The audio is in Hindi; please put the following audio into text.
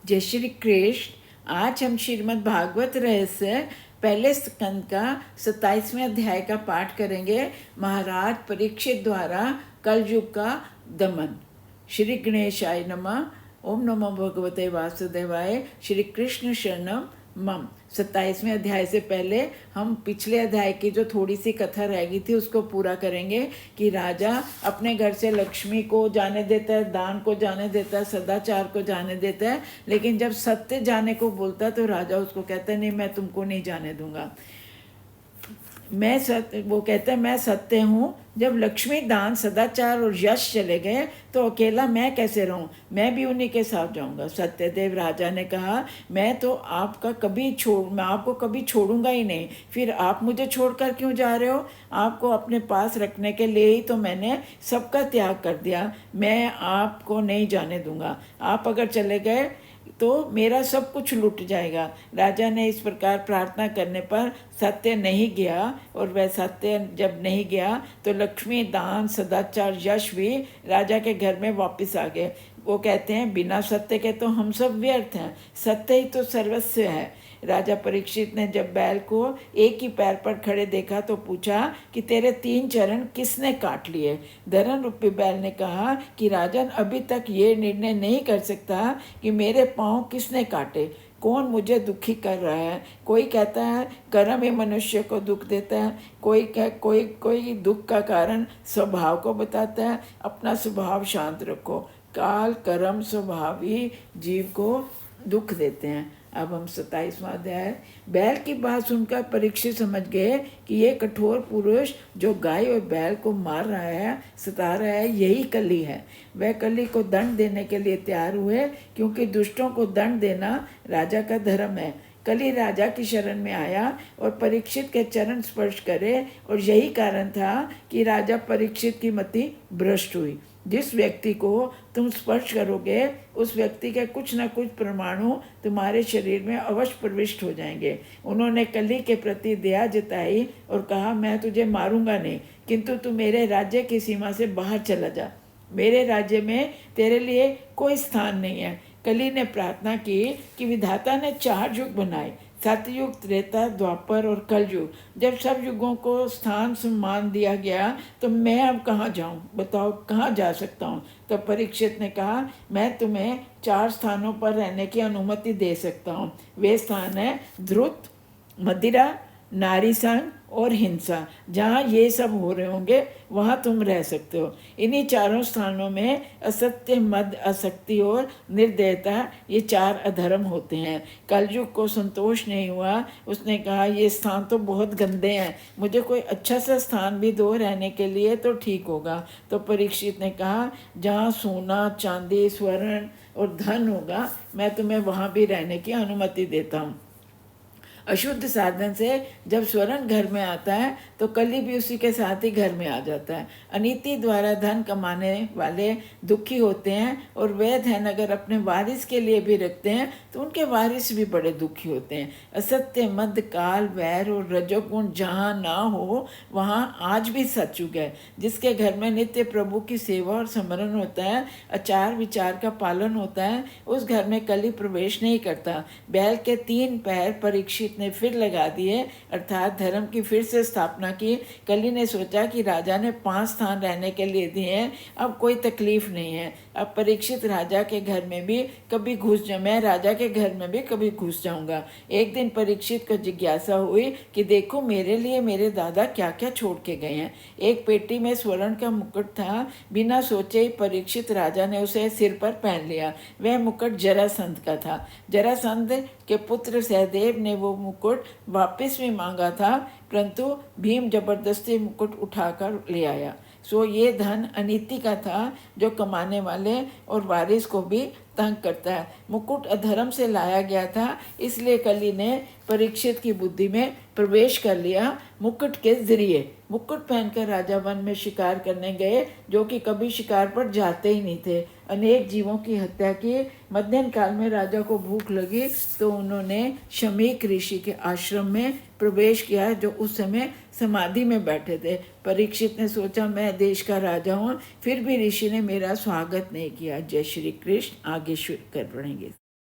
जय श्री कृष्ण। आज हम श्रीमद् भागवत रहस्य पहले स्कंद का 27वें अध्याय का पाठ करेंगे। महाराज परीक्षित द्वारा कलयुग का दमन। श्री गणेशाय नमः। ओम नमो भगवते वासुदेवाय। श्री कृष्ण शरणम मम। 27वें अध्याय से पहले हम पिछले अध्याय की जो थोड़ी सी कथा रह गई थी उसको पूरा करेंगे कि राजा अपने घर से लक्ष्मी को जाने देता है, दान को जाने देता है, सदाचार को जाने देता है, लेकिन जब सत्य जाने को बोलता है तो राजा उसको कहता है नहीं, मैं तुमको नहीं जाने दूंगा। वो कहते हैं मैं सत्य हूँ। जब लक्ष्मी, दान, सदाचार और यश चले गए तो अकेला मैं कैसे रहूं, मैं भी उन्हीं के साथ जाऊंगा। सत्यदेव राजा ने कहा मैं आपको कभी छोड़ूंगा ही नहीं। फिर आप मुझे छोड़कर क्यों जा रहे हो? आपको अपने पास रखने के लिए ही तो मैंने सबका त्याग कर दिया। मैं आपको नहीं जाने दूंगा। आप अगर चले गए तो मेरा सब कुछ लुट जाएगा। राजा ने इस प्रकार प्रार्थना करने पर सत्य नहीं गया, और वह सत्य जब नहीं गया तो लक्ष्मी, दान, सदाचार, यश भी राजा के घर में वापस आ गए। वो कहते हैं बिना सत्य के तो हम सब व्यर्थ हैं, सत्य ही तो सर्वस्व है। राजा परीक्षित ने जब बैल को एक ही पैर पर खड़े देखा तो पूछा कि तेरे 3 चरण किसने काट लिए? धरन रूपी बैल ने कहा कि राजन, अभी तक ये निर्णय नहीं कर सकता कि मेरे पांव किसने काटे, कौन मुझे दुखी कर रहा है। कोई कहता है कर्म ही मनुष्य को दुख देता है, कोई दुख का कारण स्वभाव को बताता है। अपना स्वभाव शांत रखो। काल, कर्म, स्वभाव ही जीव को दुख देते हैं। अब हम 27वां अध्याय। बैल की बात सुनकर परीक्षित समझ गए कि ये कठोर पुरुष जो गाय और बैल को मार रहा है, सता रहा है, यही कली है। वह कली को दंड देने के लिए तैयार हुए, क्योंकि दुष्टों को दंड देना राजा का धर्म है। कली राजा की शरण में आया और परीक्षित के चरण स्पर्श करे, और यही कारण था कि राजा परीक्षित की मति भ्रष्ट हुई। जिस व्यक्ति को तुम स्पर्श करोगे उस व्यक्ति के कुछ न कुछ परमाणु तुम्हारे शरीर में अवश्य प्रविष्ट हो जाएंगे। उन्होंने कली के प्रति दया जताई और कहा मैं तुझे मारूंगा नहीं, किंतु तू मेरे राज्य की सीमा से बाहर चला जा। मेरे राज्य में तेरे लिए कोई स्थान नहीं है। कली ने प्रार्थना की कि विधाता ने 4 युग बनाए, सतयुग, त्रेता, द्वापर और कलयुग। जब सब युगों को स्थान सम्मान दिया गया तो मैं अब कहाँ जाऊँ? बताओ कहाँ जा सकता हूँ? तो परीक्षित ने कहा मैं तुम्हें 4 स्थानों पर रहने की अनुमति दे सकता हूँ। वे स्थान है ध्रुत, मदिरा, नारी संग और हिंसा। जहाँ ये सब हो रहे होंगे वहाँ तुम रह सकते हो। इन्हीं 4 स्थानों में असत्य, मद, आसक्ति और निर्दयता, ये 4 अधर्म होते हैं। कलयुग को संतोष नहीं हुआ। उसने कहा ये स्थान तो बहुत गंदे हैं, मुझे कोई अच्छा सा स्थान भी दो रहने के लिए तो ठीक होगा। तो परीक्षित ने कहा जहाँ सोना, चांदी, स्वर्ण और धन होगा मैं तुम्हें वहाँ भी रहने की अनुमति देता हूँ। अशुद्ध साधन से जब स्वर्ण घर में आता है तो कली भी उसी के साथ ही घर में आ जाता है। अनीति द्वारा धन कमाने वाले दुखी होते हैं, और वह धन अगर अपने वारिस के लिए भी रखते हैं तो उनके वारिस भी बड़े दुखी होते हैं। असत्य, मद, काल, वैर और रजोगुण जहाँ ना हो वहाँ आज भी सतयुग है। जिसके घर में नित्य प्रभु की सेवा और स्मरण होता है, आचार विचार का पालन होता है, उस घर में कली प्रवेश नहीं करता। बैल के 3 पैर परीक्षित ने फिर लगा दिए, अर्थात धर्म की फिर से स्थापना की। कली ने सोचा कि राजा ने 5 स्थान रहने के लिए दिए हैं, अब कोई तकलीफ नहीं है। अब परीक्षित राजा के घर में भी कभी मैं राजा के घर में भी कभी घुस जाऊंगा। एक दिन परीक्षित को जिज्ञासा हुई कि देखो मेरे लिए मेरे दादा क्या क्या छोड़ के गए हैं। एक पेटी में स्वर्ण का मुकुट था। बिना सोचे ही परीक्षित राजा ने उसे सिर पर पहन लिया। वह मुकुट जरासंध का था। जरासंध के पुत्र सहदेव ने वो मुकुट वापस भी मांगा था, परंतु भीम जबरदस्ती मुकुट उठाकर ले आया। सो ये धन अनीति का था जो कमाने वाले और वारिस को भी तंग करता है। मुकुट अधर्म से लाया गया था, इसलिए कली ने परीक्षित की बुद्धि में प्रवेश कर लिया। मुकुट के जरिए मुकुट पहनकर राजा वन में शिकार करने गए, जो कि कभी शिकार पर जाते ही नहीं थे। अनेक जीवों की हत्या की। मध्यम काल में राजा को भूख लगी तो उन्होंने शमीक ऋषि के आश्रम में प्रवेश किया, जो उस समय समाधि में बैठे थे। परीक्षित ने सोचा मैं देश का राजा हूँ, फिर भी ऋषि ने मेरा स्वागत नहीं किया। जय श्री कृष्ण। आगे शुरू कर पड़ेंगे।